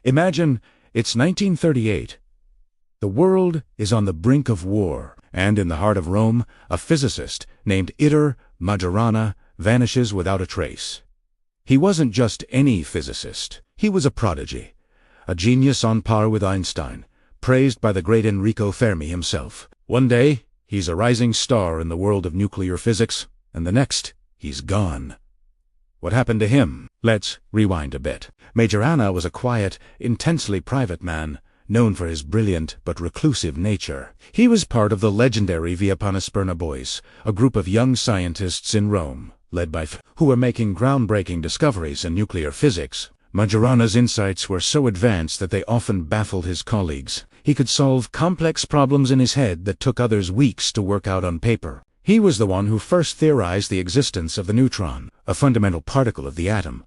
Imagine it's 1938. The world is on the brink of war, and in the heart of Rome, a physicist named Majorana vanishes without a trace. He wasn't just any physicist. He was a prodigy, a genius on par with Einstein, praised by the great Enrico Fermi himself. One day, he's a rising star in the world of nuclear physics, and the next, he's gone. What happened to him? Let's rewind a bit. Majorana was a quiet, intensely private man, known for his brilliant but reclusive nature. He was part of the legendary Via Panisperna Boys, a group of young scientists in Rome, led by who were making groundbreaking discoveries in nuclear physics. Majorana's insights were so advanced that they often baffled his colleagues. He could solve complex problems in his head that took others weeks to work out on paper. He was the one who first theorized the existence of the neutron, a fundamental particle of the atom.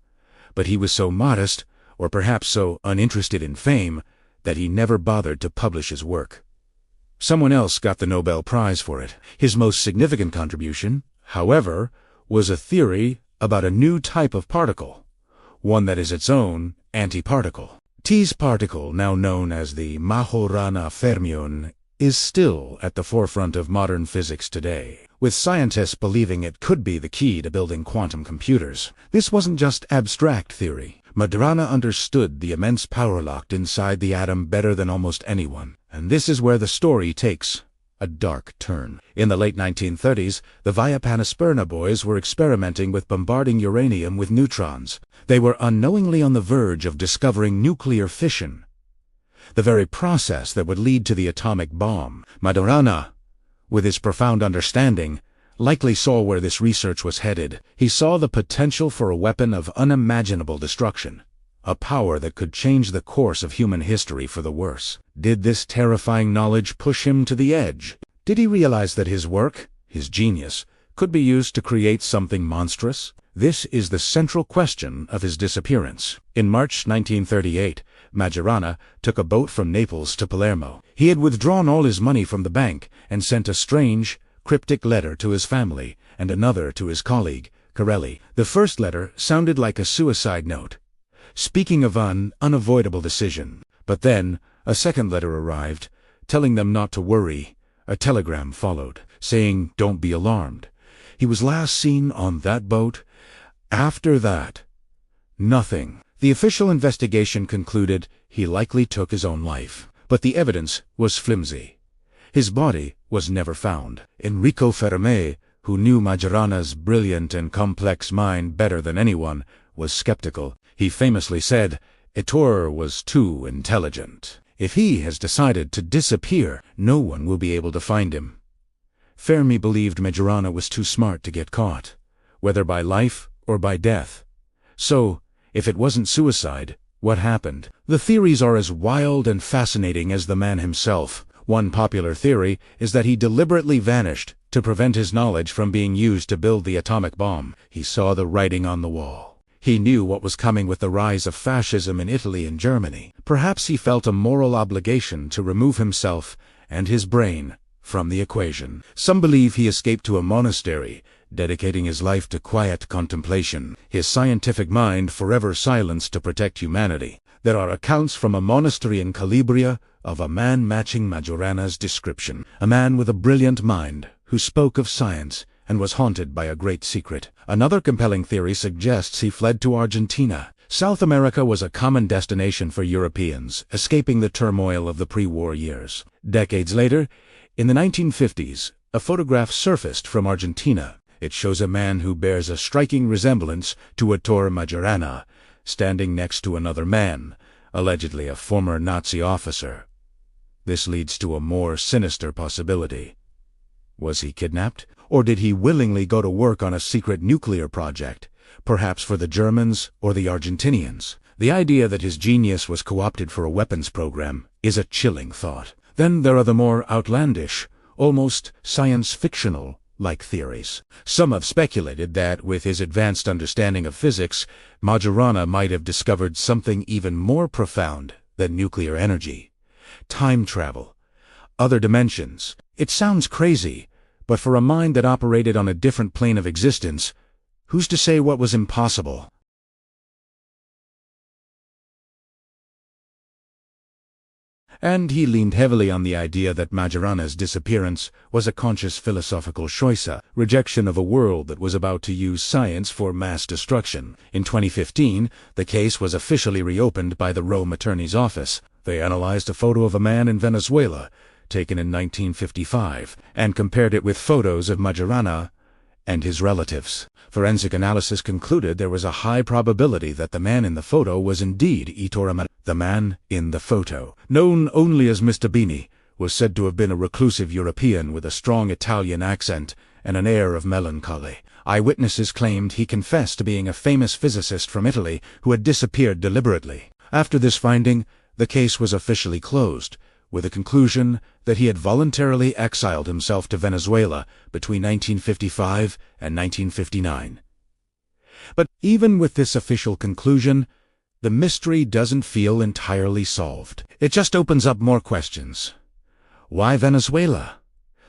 But he was so modest, or perhaps so uninterested in fame, that he never bothered to publish his work. Someone else got the Nobel Prize for it. His most significant contribution, however, was a theory about a new type of particle, one that is its own antiparticle. T's particle, now known as the Majorana fermion, is still at the forefront of modern physics today, with scientists believing it could be the key to building quantum computers. This wasn't just abstract theory. Majorana understood the immense power locked inside the atom better than almost anyone, and this is where the story takes a dark turn. In the late 1930s, the Via Panisperna Boys were experimenting with bombarding uranium with neutrons. They were unknowingly on the verge of discovering nuclear fission, the very process that would lead to the atomic bomb. Majorana, with his profound understanding, likely saw where this research was headed. He saw the potential for a weapon of unimaginable destruction, a power that could change the course of human history for the worse. Did this terrifying knowledge push him to the edge? Did he realize that his work, his genius, could be used to create something monstrous? This is the central question of his disappearance. In March 1938, Majorana took a boat from Naples to Palermo. He had withdrawn all his money from the bank and sent a strange, cryptic letter to his family and another to his colleague, Corelli. The first letter sounded like a suicide note, speaking of an unavoidable decision. But then a second letter arrived, telling them not to worry. A telegram followed, saying, "Don't be alarmed." He was last seen on that boat. After that, nothing. The official investigation concluded he likely took his own life, but the evidence was flimsy. His body was never found. Enrico Fermi, who knew Majorana's brilliant and complex mind better than anyone, was skeptical. He famously said, "Ettore was too intelligent. If he has decided to disappear, no one will be able to find him." Fermi believed Majorana was too smart to get caught, whether by life or by death. So, if it wasn't suicide, what happened? The theories are as wild and fascinating as the man himself. One popular theory is that he deliberately vanished to prevent his knowledge from being used to build the atomic bomb. He saw the writing on the wall. He knew what was coming with the rise of fascism in Italy and Germany. Perhaps he felt a moral obligation to remove himself and his brain from the equation. Some believe he escaped to a monastery, dedicating his life to quiet contemplation, his scientific mind forever silenced to protect humanity. There are accounts from a monastery in Calabria of a man matching Majorana's description, a man with a brilliant mind who spoke of science and was haunted by a great secret. Another compelling theory suggests he fled to Argentina. South America was a common destination for Europeans, escaping the turmoil of the pre-war years. Decades later, in the 1950s, a photograph surfaced from Argentina. It shows a man who bears a striking resemblance to Ettore Majorana, standing next to another man, allegedly a former Nazi officer. This leads to a more sinister possibility. Was he kidnapped? Or did he willingly go to work on a secret nuclear project, perhaps for the Germans or the Argentinians? The idea that his genius was co-opted for a weapons program is a chilling thought. Then there are the more outlandish, almost science-fictional like theories. Some have speculated that, with his advanced understanding of physics, Majorana might have discovered something even more profound than nuclear energy. Time travel. Other dimensions. It sounds crazy, but for a mind that operated on a different plane of existence, who's to say what was impossible? And he leaned heavily on the idea that Majorana's disappearance was a conscious philosophical choice, a rejection of a world that was about to use science for mass destruction. In 2015, the case was officially reopened by the Rome Attorney's Office. They analyzed a photo of a man in Venezuela, taken in 1955, and compared it with photos of Majorana and his relatives. Forensic analysis concluded there was a high probability that the man in the photo was indeed Ettore Majorana. The man in the photo, known only as Mr. Beanie, was said to have been a reclusive European with a strong Italian accent and an air of melancholy. Eyewitnesses claimed he confessed to being a famous physicist from Italy who had disappeared deliberately. After this finding, the case was officially closed, with a conclusion that he had voluntarily exiled himself to Venezuela between 1955 and 1959. But even with this official conclusion, the mystery doesn't feel entirely solved. It just opens up more questions. Why Venezuela?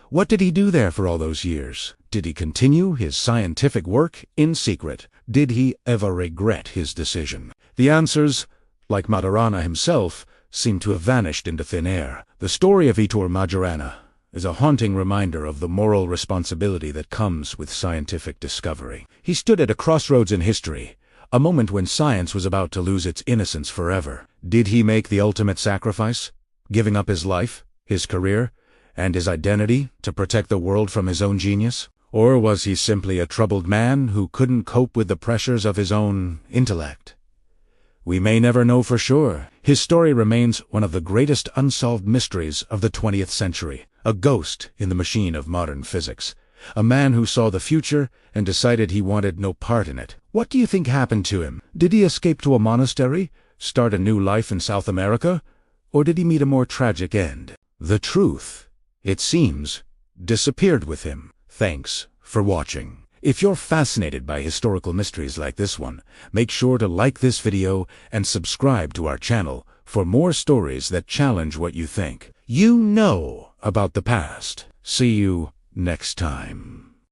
What did he do there for all those years? Did he continue his scientific work in secret? Did he ever regret his decision? The answers, like Majorana himself, seem to have vanished into thin air. The story of Ettore Majorana is a haunting reminder of the moral responsibility that comes with scientific discovery. He stood at a crossroads in history, a moment when science was about to lose its innocence forever. Did he make the ultimate sacrifice, giving up his life, his career, and his identity to protect the world from his own genius? Or was he simply a troubled man who couldn't cope with the pressures of his own intellect? We may never know for sure. His story remains one of the greatest unsolved mysteries of the 20th century, a ghost in the machine of modern physics. A man who saw the future and decided he wanted no part in it. What do you think happened to him? Did he escape to a monastery, start a new life in South America, or did he meet a more tragic end? The truth, it seems, disappeared with him. Thanks for watching. If you're fascinated by historical mysteries like this one, make sure to like this video and subscribe to our channel for more stories that challenge what you think you know about the past. See you next time.